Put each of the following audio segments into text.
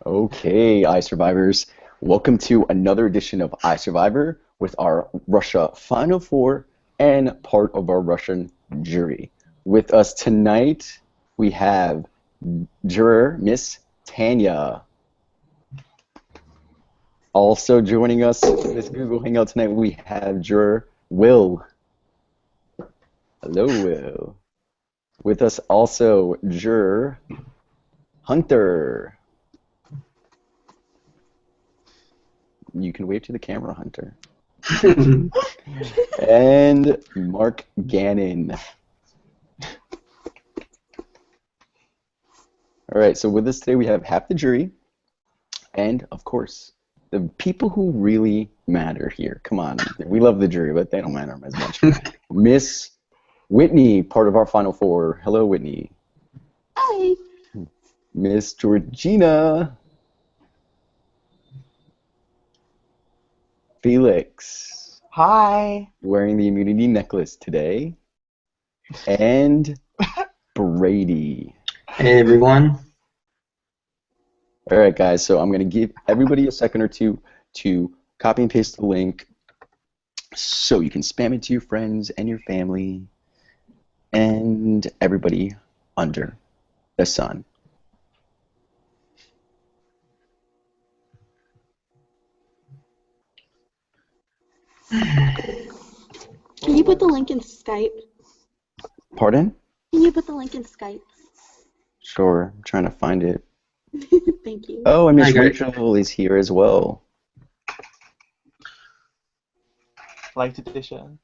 Okay, iSurvivors. Welcome to another edition of iSurvivor with our Russia Final Four and part of our Russian jury. With us tonight, we have juror Miss Tanya. Also joining us in this Google Hangout tonight, we have juror Will. Hello, Will. With us also, juror Hunter. You can wave to the camera, Hunter. And Mark Gannon. All right, so with us today we have half the jury, and of course, the people who really matter here. Come on, we love the jury, but they don't matter as much. Miss Whitney, part of our Final Four. Hello, Whitney. Hi. Miss Georgina. Felix. Hi. Wearing the immunity necklace today. And Brady. Hey everyone. All right, guys, so I'm going to give everybody a second or two to copy and paste the link so you can spam it to your friends and your family and everybody under the sun. Can you put the link in Skype? Pardon? Can you put the link in Skype? Sure, I'm trying to find it. Thank you. Oh, and Miss Hi, guys. Rachel is here as well. Late edition.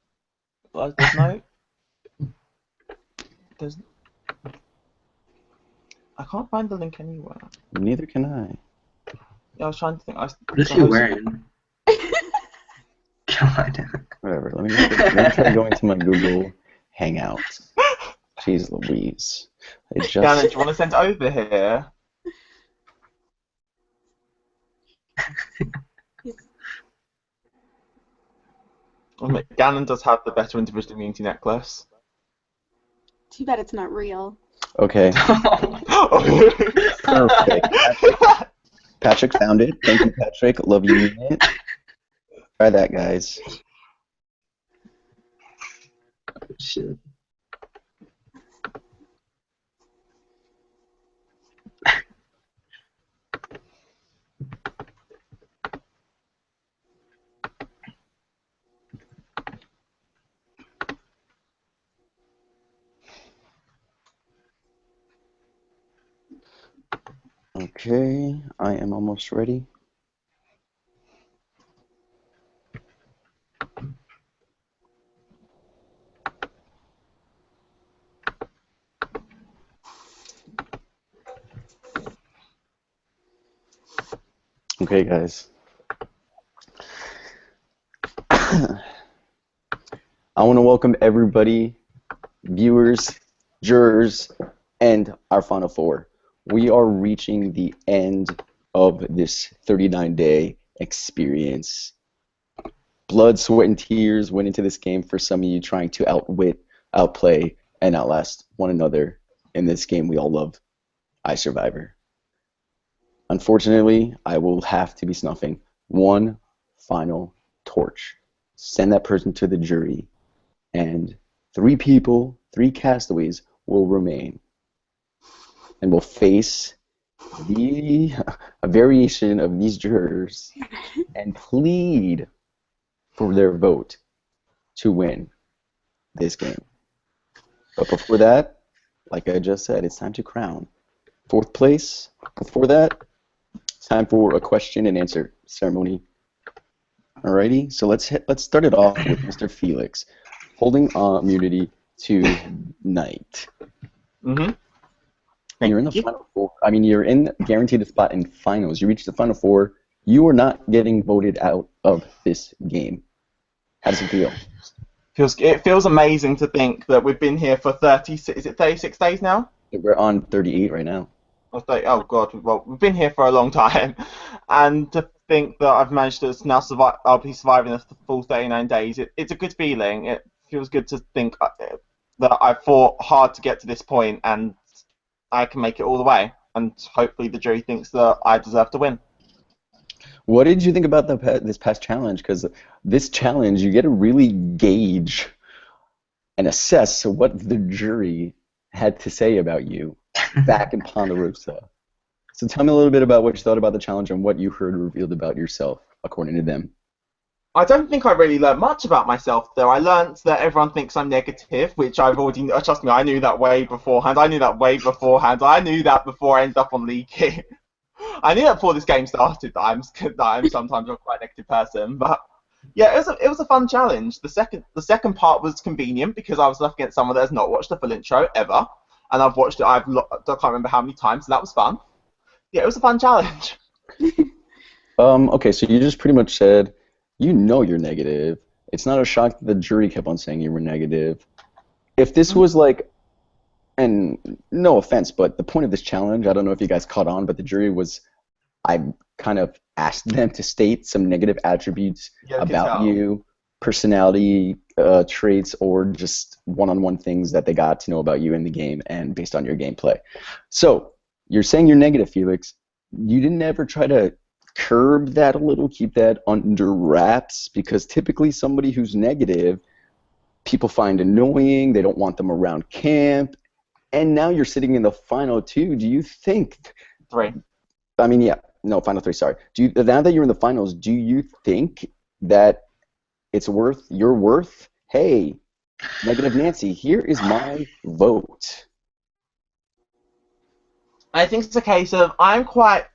There's no. There's. I can't find the link anywhere. Neither can I. Yeah, I was trying to think. What is he wearing? God. Whatever, let me try going to my Google Hangout. Jeez Louise. I Gannon, do just... you want to send over here? Gannon does have the better individual immunity necklace. Too bad it's not real. Okay, perfect. Patrick found it. Thank you, Patrick. Love you, mean it. Try that, guys. Shit. Okay, I am almost ready. Okay, guys. I want to welcome everybody, viewers, jurors, and our Final Four. We are reaching the end of this 39-day experience. Blood, sweat, and tears went into this game for some of you trying to outwit, outplay, and outlast one another in this game we all love, iSurvivor. Unfortunately, I will have to be snuffing one final torch. Send that person to the jury, and 3 people, 3 castaways will remain and will face a variation of these jurors and plead for their vote to win this game. But before that, like I just said, it's time to crown 4th place. Before that, it's time for a question and answer ceremony. Alrighty, so let's start it off with Mr. Felix, holding immunity tonight. Mm-hmm. You're in the Final Four. I mean, you're in guaranteed a spot in finals. You reached the Final Four. You are not getting voted out of this game. How does it feel? It feels amazing to think that we've been here for 36 days now? We're on 38 right now. Oh god, well, we've been here for a long time, and to think that I've managed to now survive, I'll be surviving the full 39 days. It's a good feeling. It feels good to think that I fought hard to get to this point, and I can make it all the way. and hopefully the jury thinks that I deserve to win. What did you think about this past challenge? Because this challenge, you get to really gauge and assess what the jury had to say about you back in Ponderosa. So tell me a little bit about what you thought about the challenge and what you heard revealed about yourself, according to them. I don't think I really learned much about myself, though. I learned that everyone thinks I'm negative, which I've already. Trust me, I knew that way beforehand. I knew that way beforehand. I knew that before I ended up on Leaky. I knew that before this game started that I'm sometimes a quite negative person. But yeah, it was a fun challenge. The second part was convenient because I was left against someone that has not watched the full intro ever, and I've watched it. I can't remember how many times, so that was fun. Yeah, it was a fun challenge. Okay, so you just pretty much said, you know you're negative. It's not a shock that the jury kept on saying you were negative. If this was like, and no offense, but the point of this challenge, I don't know if you guys caught on, but the jury was, I kind of asked them to state some negative attributes Yeah, I could about tell. you, personality traits, or just one-on-one things that they got to know about you in the game and based on your gameplay. So you're saying you're negative, Felix. You didn't ever try to curb that a little, keep that under wraps? Because typically somebody who's negative, people find annoying, they don't want them around camp, and now you're sitting in the final two. Do you think, 3. I mean, yeah, no, final three, sorry. Now that you're in the finals, do you think that you're worth, hey, Negative Nancy, here is my vote? I think it's a case of I'm quite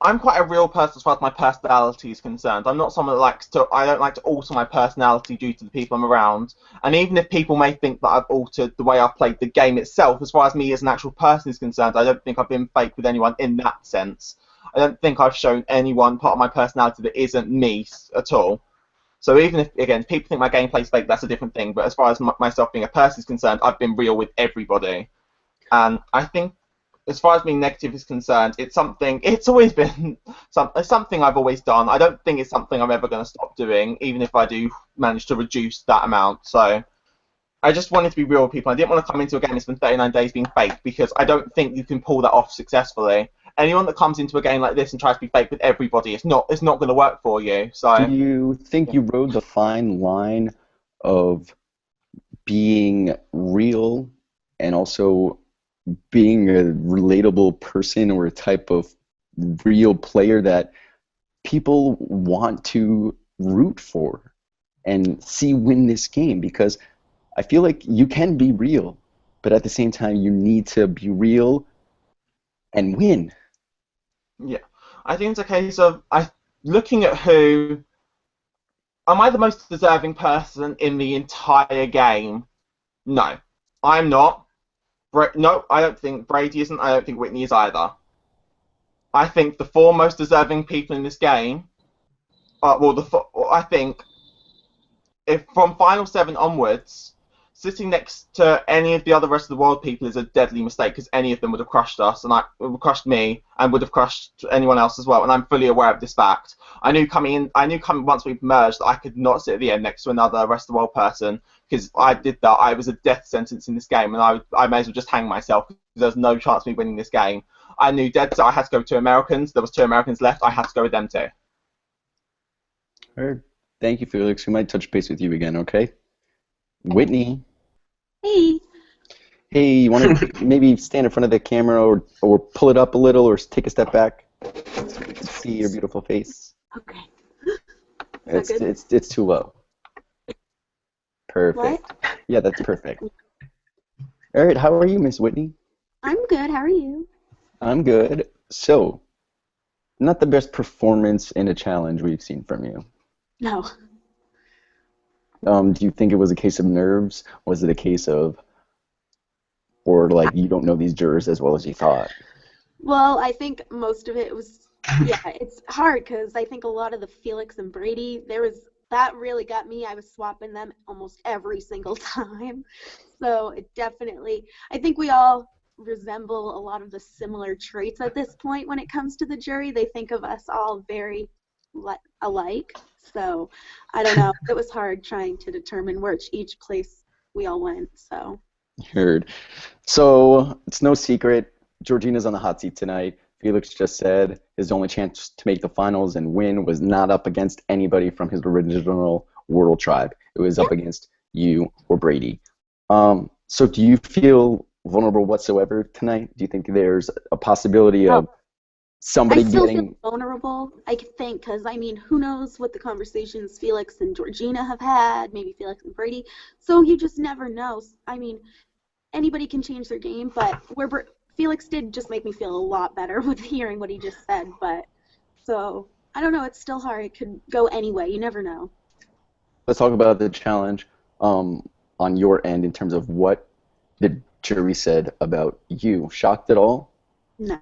a real person as far as my personality is concerned. I'm not someone that I don't like to alter my personality due to the people I'm around. And even if people may think that I've altered the way I've played the game itself, as far as me as an actual person is concerned, I don't think I've been fake with anyone in that sense. I don't think I've shown anyone part of my personality that isn't me at all. So even if, again, people think my gameplay's fake, that's a different thing. But as far as myself being a person is concerned, I've been real with everybody. And I think as far as being negative is concerned, it's always been something I've always done. I don't think it's something I'm ever going to stop doing, even if I do manage to reduce that amount. So I just wanted to be real with people. I didn't want to come into a game that's been 39 days being fake, because I don't think you can pull that off successfully. Anyone that comes into a game like this and tries to be fake with everybody, it's not going to work for you. So Do you think yeah. you rode the fine line of being real and also being a relatable person or a type of real player that people want to root for and see win this game? Because I feel like you can be real, but at the same time you need to be real and win. Yeah, I think it's a case of looking at who. Am I the most deserving person in the entire game? No, I'm not. No, I don't think Brady isn't. I don't think Whitney is either. I think the four most deserving people in this game I think if from Final 7 onwards, sitting next to any of the other rest of the world people is a deadly mistake, because any of them would have crushed us, and would have crushed me, and would have crushed anyone else as well. And I'm fully aware of this fact. I knew coming once we've merged that I could not sit at the end next to another rest of the world person, because I did that. I was a death sentence in this game, and I may as well just hang myself, because there's no chance of me winning this game. I knew dead, so I had to go with 2 Americans. There was 2 Americans left. I had to go with them too. Alright. Thank you, Felix. We might touch base with you again, okay? Whitney, Hey. hey, you want to maybe stand in front of the camera or pull it up a little or take a step back so we can see your beautiful face? Okay. It's that good? it's too low. Perfect. What? Yeah, that's perfect. All right, how are you, Miss Whitney? I'm good. How are you? I'm good. So, not the best performance in a challenge we've seen from you. No. Do you think it was a case of nerves? Was it a case of, or like you don't know these jurors as well as you thought? Well, I think most of it was, yeah, it's hard because I think a lot of the Felix and Brady, that really got me. I was swapping them almost every single time. So it definitely, I think we all resemble a lot of the similar traits at this point when it comes to the jury. They think of us all very alike. So I don't know. It was hard trying to determine each place we all went. So Heard. So, it's no secret. Georgina's on the hot seat tonight. Felix just said his only chance to make the finals and win was not up against anybody from his original World Tribe. It was up Yeah. against you or Brady. So do you feel vulnerable whatsoever tonight? Do you think there's a possibility of I somebody still getting... feel vulnerable, I think, because, I mean, who knows what the conversations Felix and Georgina have had, maybe Felix and Brady. So you just never know. I mean, anybody can change their game, but Felix did just make me feel a lot better with hearing what he just said. But so I don't know. It's still hard. It could go any way. You never know. Let's talk about the challenge on your end in terms of what the jury said about you. Shocked at all? No,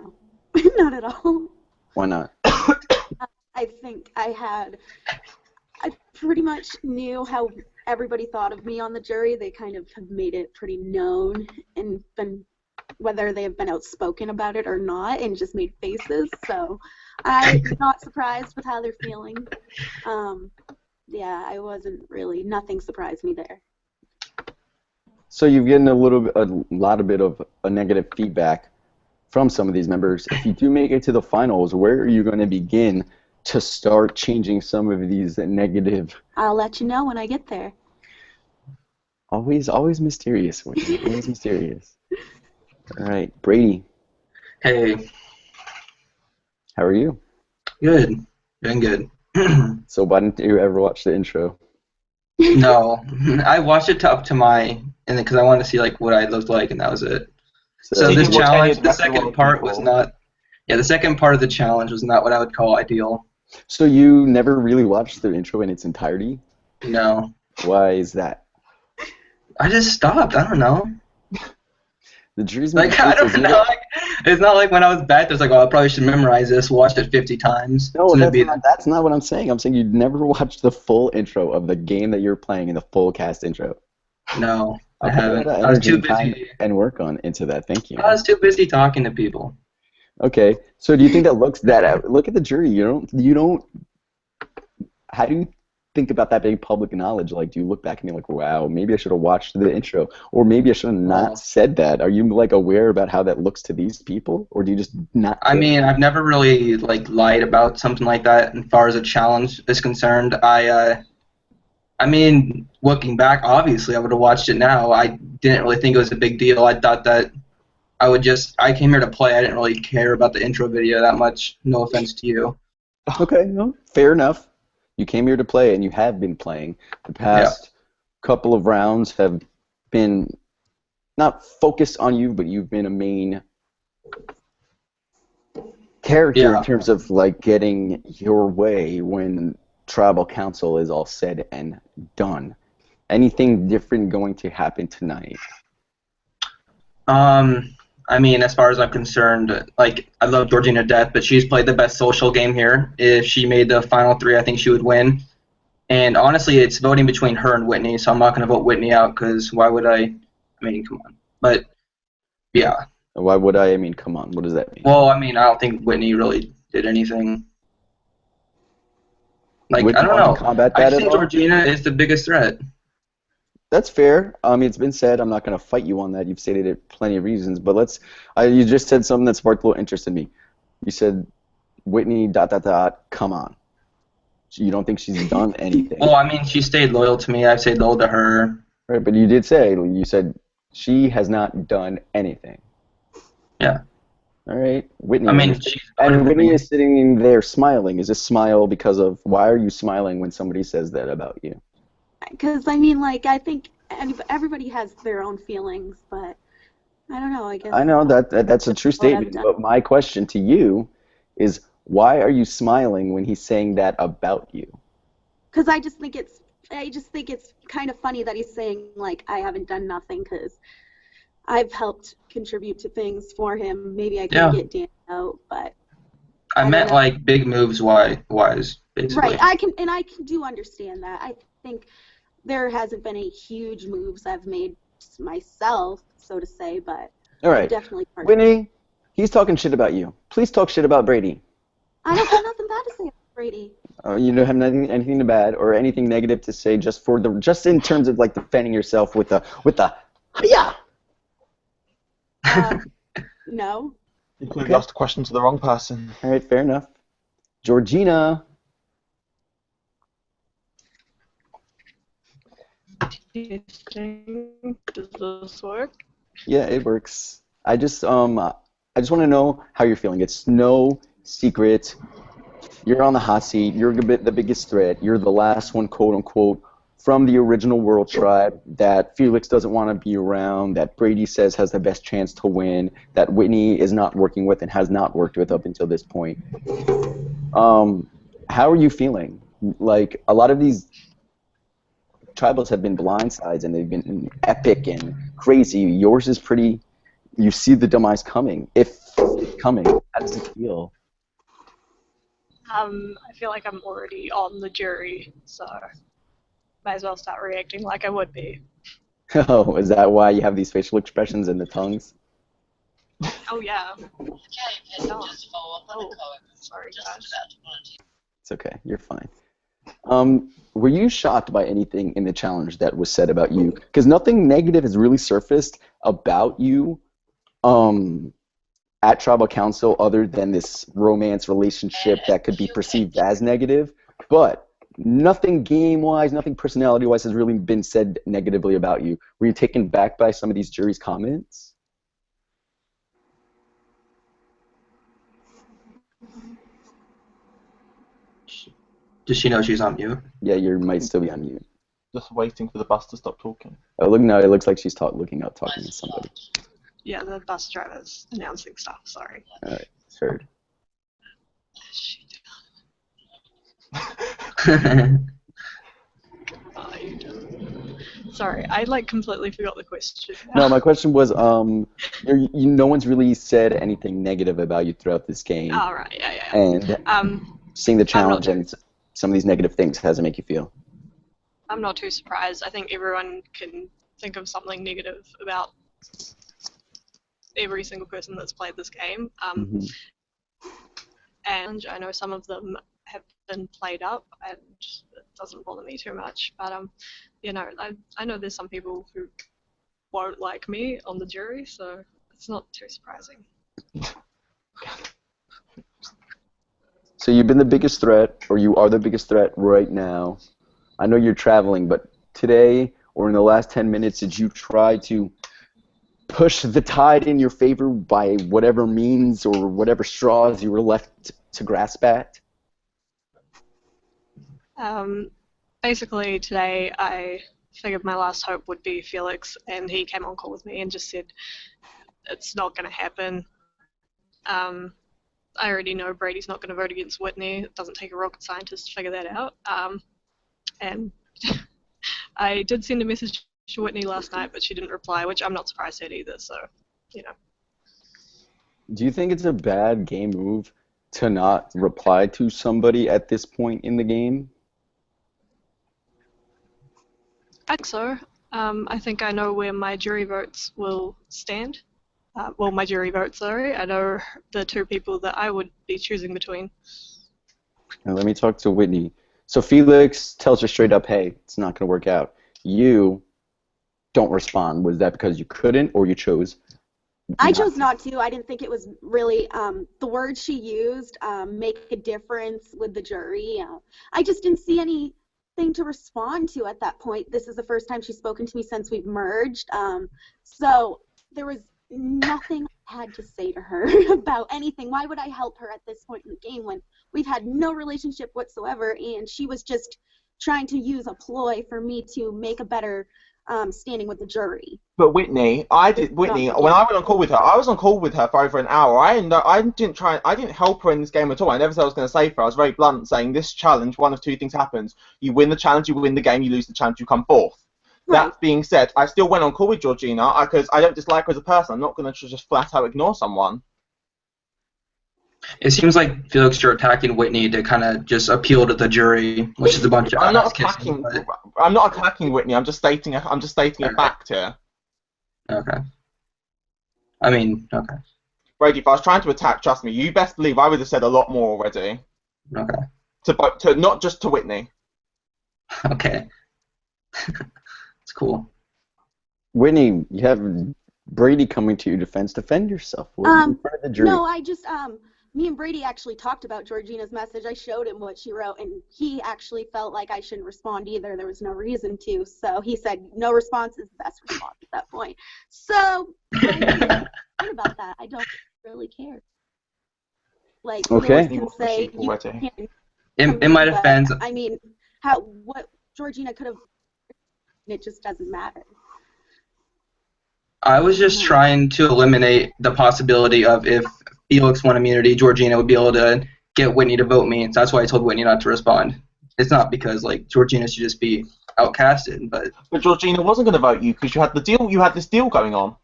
not at all. Why not? I think I pretty much knew how everybody thought of me on the jury. They kind of have made it pretty known and been, whether they have been outspoken about it or not, and just made faces. So I'm not surprised with how they're feeling. Yeah, I wasn't really, nothing surprised me there. So you've gotten a lot of bit of a negative feedback from some of these members. If you do make it to the finals, where are you going to begin to start changing some of these negative... I'll let you know when I get there. Always mysterious, Whitney. Always mysterious. All right, Brady, Hey, how are you? good. Doing good. So why didn't you ever watch the intro? No, I watched it up to my, and because I wanted to see like what I looked like, and that was it. So you this didn't watch any challenge, of the the rest of the second world part was people? not. Yeah, the second part of the challenge was not what I would call ideal. So you never really watched the intro in its entirety? No, Why is that? I just stopped. I don't know. The jury's making Like I faces. don't know. Like, it's not like when I was back there, it's like, oh, I probably should memorize this. Watched it 50 times. No, So it'd be that. that's not what I'm saying. I'm saying you never watched the full intro of the game that you're playing in the full cast intro. No, I I'll put a haven't. lot of I was energy too and time busy. and work into that. Thank you. I was too busy talking to people. Okay, so do you think that looks that look at the jury? You don't. How do you think about that being public knowledge? Like, do you look back and be like, wow, maybe I should have watched the intro, or maybe I should have not Well, said that? Are you like aware about how that looks to these people, or do you just not I care? mean, I've never really like lied about something like that as far as a challenge is concerned. I mean, looking back, obviously I would have watched it now. I didn't really think it was a big deal. I thought that I came here to play. I didn't really care about the intro video that much. No offense to you. Okay, no, fair enough. You came here to play, and you have been playing. The past couple of rounds have been not focused on you, but you've been a main character in Yeah. terms of like getting your way when tribal council is all said and done. Anything different going to happen tonight? I mean, as far as I'm concerned, like I love Georgina to death, but she's played the best social game here. If she made the final three, I think she would win. And honestly, it's voting between her and Whitney, so I'm not going to vote Whitney out because why would I? I mean, come on. But yeah. Why would I? I mean, come on. What does that mean? Well, I mean, I don't think Whitney really did anything. Like, Would I you don't want know. to combat I that just at think all? Georgina is the biggest threat. That's fair. It's been said. I'm not going to fight you on that. You've stated it plenty of reasons. But you just said something that sparked a little interest in me. You said, Whitney, ... come on. You don't think she's done anything. Well, I mean, she stayed loyal to me. I've stayed loyal to her. Right, but you said she has not done anything. Yeah. All right, Whitney. I mean, she's and voted for Whitney me. is sitting in there smiling. Is this smile because of why are you smiling when somebody says that about you? Because, I mean, like, I think everybody has their own feelings, but I don't know, I guess. I know that's a true what I've statement, done. but my question to you is why are you smiling when he's saying that about you? Because I just think it's kind of funny that he's saying, like, I haven't done nothing because I've helped contribute to things for him. Maybe I can get Dan out, but I don't meant know. like big moves wise, basically. Right, I can do understand that. I think there hasn't been any huge moves I've made myself, so to say, but All right, definitely part. Whitney, he's talking shit about you. Please talk shit about Brady. I don't have nothing bad to say about Brady. You don't have anything bad or anything negative to say, just in terms of like defending yourself with the yeah. No. You clearly Okay. asked a question to the wrong person. All right, fair enough. Georgina. Does this work? Yeah, it works. I just want to know how you're feeling. It's no secret. You're on the hot seat. You're the biggest threat. You're the last one, quote unquote, from the original World Tribe that Felix doesn't want to be around, that Brady says has the best chance to win, that Whitney is not working with and has not worked with up until this point. How are you feeling? Like, a lot of these tribals have been blindsides and they've been epic and crazy. Yours is pretty. You see the demise coming. If it's coming, how does it feel? I feel like I'm already on the jury, so might as well start reacting like I would be. Oh, is that why you have these facial expressions and the tongues? Oh yeah. No. Oh, sorry guys. It's okay. You're fine. Were you shocked by anything in the challenge that was said about you? Because nothing negative has really surfaced about you at Tribal Council other than this romance relationship that could be perceived as negative. But nothing game-wise, nothing personality-wise has really been said negatively about you. Were you taken back by some of these jury's comments? Does she know she's on mute? Yeah, you might still be on mute. Just waiting for the bus to stop talking. Oh, look, no, it looks like she's looking up, talking to somebody. Yeah, the bus driver's announcing stuff, sorry. All right, heard. Sorry, I completely forgot the question. No, my question was, no one's really said anything negative about you throughout this game. Oh, right, yeah. And seeing the challenge and some of these negative things, how does it make you feel? I'm not too surprised. I think everyone can think of something negative about every single person that's played this game. And I know some of them have been played up, and it doesn't bother me too much. But I know there's some people who won't like me on the jury, so it's not too surprising. So you've been the biggest threat, or you are the biggest threat right now. I know you're traveling, but today or in the last 10 minutes, did you try to push the tide in your favor by whatever means or whatever straws you were left to grasp at? Basically, today I figured my last hope would be Felix, and he came on call with me and just said, it's not going to happen. I already know Brady's not going to vote against Whitney. It doesn't take a rocket scientist to figure that out. And I did send a message to Whitney last night, but she didn't reply, which I'm not surprised at either, so, Do you think it's a bad game move to not reply to somebody at this point in the game? I think so. I think I know where my jury votes will stand. My jury votes, sorry. I know the two people that I would be choosing between. Now let me talk to Whitney. So Felix tells her straight up, hey, it's not going to work out. You don't respond. Was that because you couldn't or you chose? I chose not to. I didn't think it was really the words she used make a difference with the jury. I just didn't see anything to respond to at that point. This is the first time she's spoken to me since we've merged. So there was nothing I had to say to her about anything. Why would I help her at this point in the game when we've had no relationship whatsoever, and she was just trying to use a ploy for me to make a better standing with the jury. But Whitney, when I went on call with her, I was on call with her for over an hour. I didn't help her in this game at all. I never said I was going to save her. I was very blunt, saying this challenge, one of two things happens: you win the challenge, you win the game; you lose the challenge, you come fourth. Right. That being said, I still went on call with Georgina because I don't dislike her as a person. I'm not going to just flat out ignore someone. It seems like Felix, you're attacking Whitney to kind of just appeal to the jury, which is a bunch of. I'm not attacking Whitney. I'm just stating a fact here. Okay. I mean, okay. Brady, if I was trying to attack, trust me, you best believe I would have said a lot more already. Okay. To not just to Whitney. Okay. It's cool. Whitney, you have Brady coming to your defense. Defend yourself. In front of the jury. No, I just me and Brady actually talked about Georgina's message. I showed him what she wrote, and he actually felt like I shouldn't respond either. There was no reason to, so he said no response is the best response at that point. So I don't about that. I don't really care. Like Okay. Felix can say you Already. can, In my but, defense, I mean, what Georgina could have, it just doesn't matter. I was just trying to eliminate the possibility of if Felix won immunity, Georgina would be able to get Whitney to vote me. So that's why I told Whitney not to respond. It's not because like Georgina should just be outcasted, but Georgina wasn't going to vote you because you had the deal. You had this deal going on.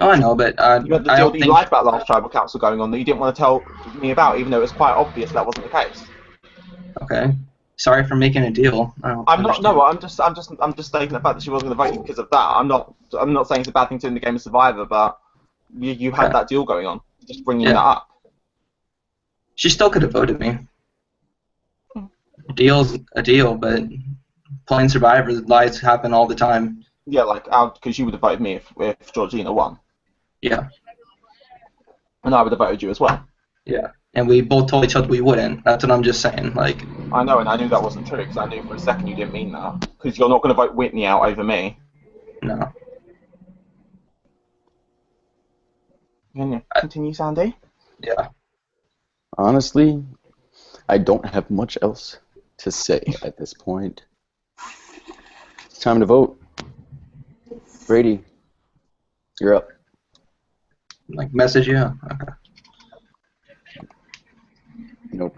oh, I know, but You had the I deal don't that you think. lied about last tribal council going on that you didn't want to tell me about, even though it was quite obvious that wasn't the case. Okay, sorry for making a deal. I don't I'm not. understand. No, I'm just stating the fact that she wasn't going to vote you because of that. I'm not saying it's a bad thing to in the game of Survivor, but you had Okay. that deal going on. Just bringing Yeah. that up. She still could have voted me. A deal's a deal, but playing Survivor, lies happen all the time. Yeah, like because you would have voted me if Georgina won, Yeah, and I would have voted you as well. yeah. And we both told each other we wouldn't. That's what I'm just saying. Like, I know, and I knew that wasn't true because I knew for a second you didn't mean that because you're not going to vote Whitney out over me. no. Can you continue, Sandy? Yeah. Honestly, I don't have much else to say at this point. It's time to vote. Brady, you're up. Like, message you? Okay. Nope.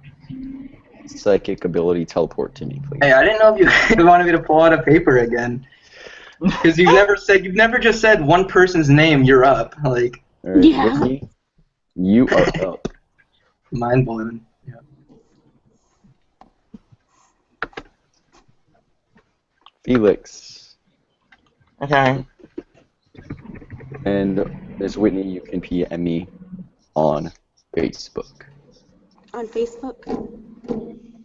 Psychic ability teleport to me, please. Hey, I didn't know if you wanted me to pull out a paper again. Because you've never just said one person's name, you're up. Like, All right, Yeah. Whitney, you are up. mind blowing. Yeah. Felix. Okay. And Miss Whitney, you can PM me on Facebook. On Facebook?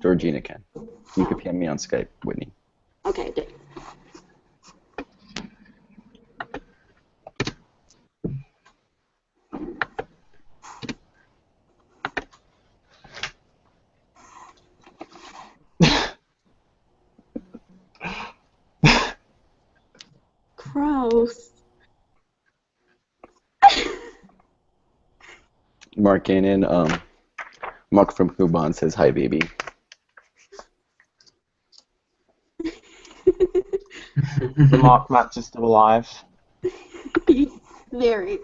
Georgina can. You can PM me on Skype, Whitney. Okay, good. Gross. Mark Gannon, Mark from Kuban says hi, baby. The Mark Match is still alive. Very.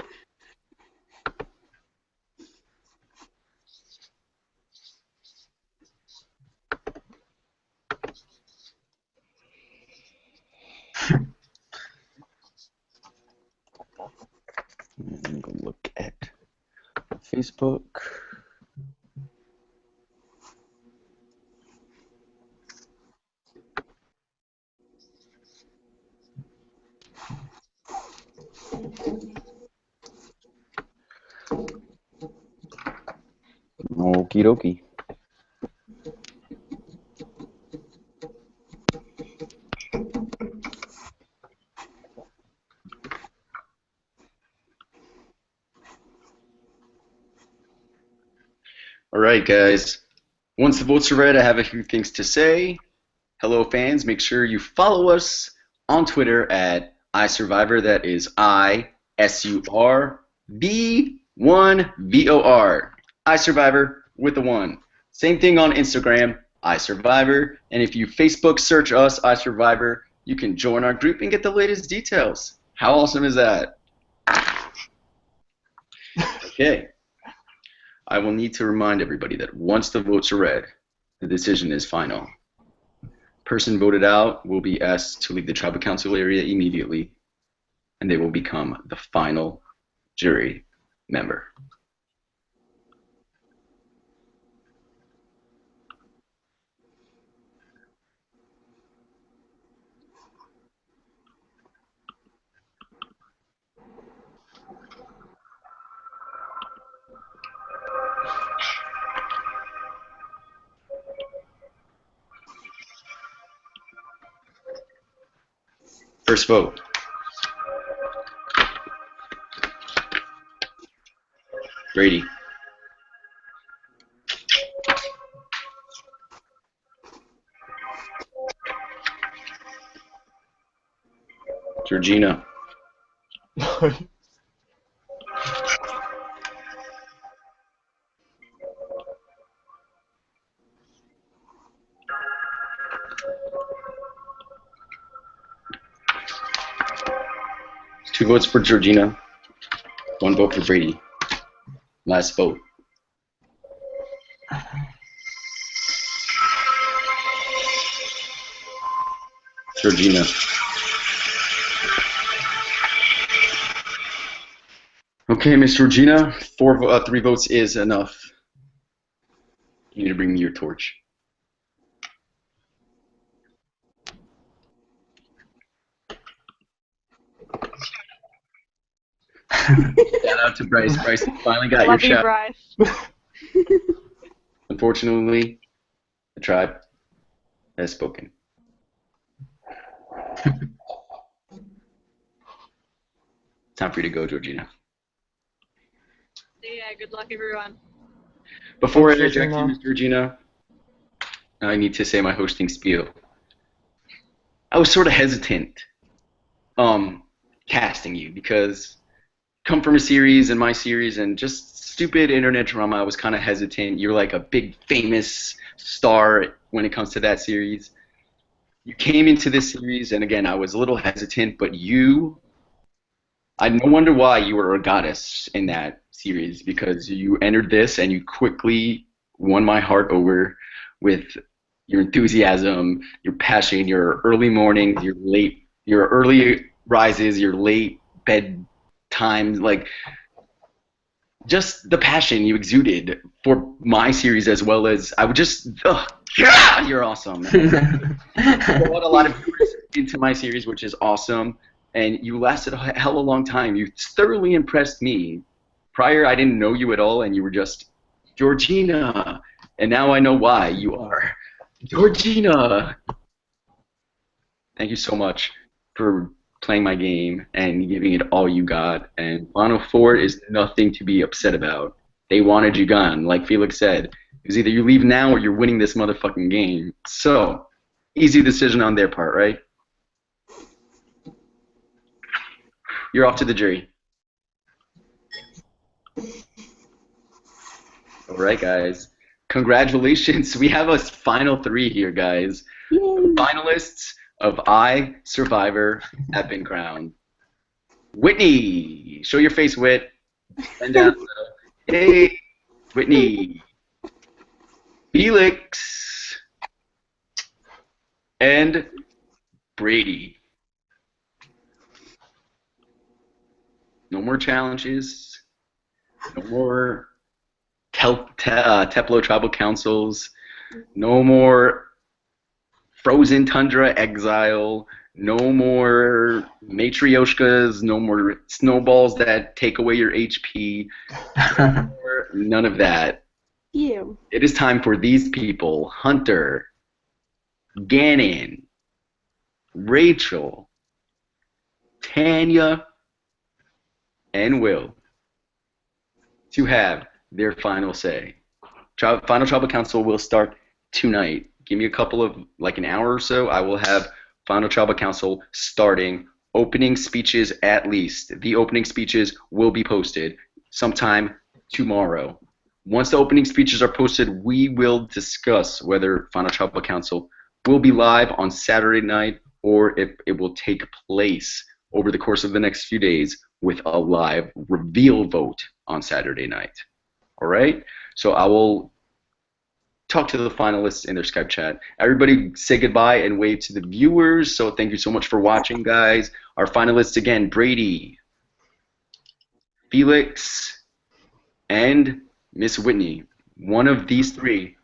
Let me go look at Facebook. Okie dokie. All right, guys. Once the votes are read, I have a few things to say. Hello, fans. Make sure you follow us on Twitter at iSurvivor. That is ISURV1VOR. iSurvivor with the 1. Same thing on Instagram, iSurvivor. And if you Facebook search us, iSurvivor, you can join our group and get the latest details. How awesome is that? Okay. I will need to remind everybody that once the votes are read, the decision is final. Person voted out will be asked to leave the tribal council area immediately, and they will become the final jury member. First vote. Brady. Georgina. No. 2 votes for Georgina. 1 vote for Brady. Last vote. Georgina. Okay, Miss Georgina, 3 votes is enough. You need to bring me your torch. Shout out to Bryce. Bryce, you finally got your Love you, shot. Bryce. Unfortunately, the tribe has spoken. Time for you to go, Georgina. Yeah, good luck, everyone. Before I Thanks, eject you, Georgina. Miss Georgina, I need to say my hosting spiel. I was sort of hesitant casting you because come from a series and my series and just stupid internet drama, I was kind of hesitant. You're like a big famous star when it comes to that series. You came into this series and again I was a little hesitant, but I no wonder why you were a goddess in that series because you entered this and you quickly won my heart over with your enthusiasm, your passion, your early mornings, your early rises, your late bed times, like just the passion you exuded for my series as well as I would just, yeah, you're awesome. You brought a lot of viewers into my series, which is awesome. And you lasted a hell of a long time. You thoroughly impressed me. Prior, I didn't know you at all, and you were just Georgina. And now I know why you are Georgina. Thank you so much for playing my game and giving it all you got. And Final Four is nothing to be upset about. They wanted you gone, like Felix said. It was either you leave now or you're winning this motherfucking game. So, easy decision on their part, right? You're off to the jury. All right, guys. Congratulations. We have a final 3 here, guys. Yay. The finalists of I, Survivor, have been crowned. Whitney. Show your face, Whit. Bend down a little. Hey, Whitney. Felix. And Brady. No more challenges. No more Teplo tribal councils. No more frozen tundra exile. No more matryoshkas. No more snowballs that take away your HP. None of that. You. It is time for these people: Hunter, Gannon, Rachel, Tanya, and Will to have their final say. Final Tribal Council will start tonight. Give me a couple of, like an hour or so. I will have Final Tribal Council starting. Opening speeches at least. The opening speeches will be posted sometime tomorrow. Once the opening speeches are posted, we will discuss whether Final Tribal Council will be live on Saturday night or if it will take place over the course of the next few days with a live reveal vote on Saturday night. All right? So I will talk to the finalists in their Skype chat. Everybody say goodbye and wave to the viewers. So thank you so much for watching, guys. Our finalists again, Brady, Felix, and Miss Whitney. One of these 3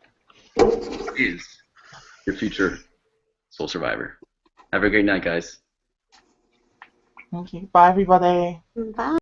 is your future Soul Survivor. Have a great night, guys. Thank you. Bye, everybody. Bye.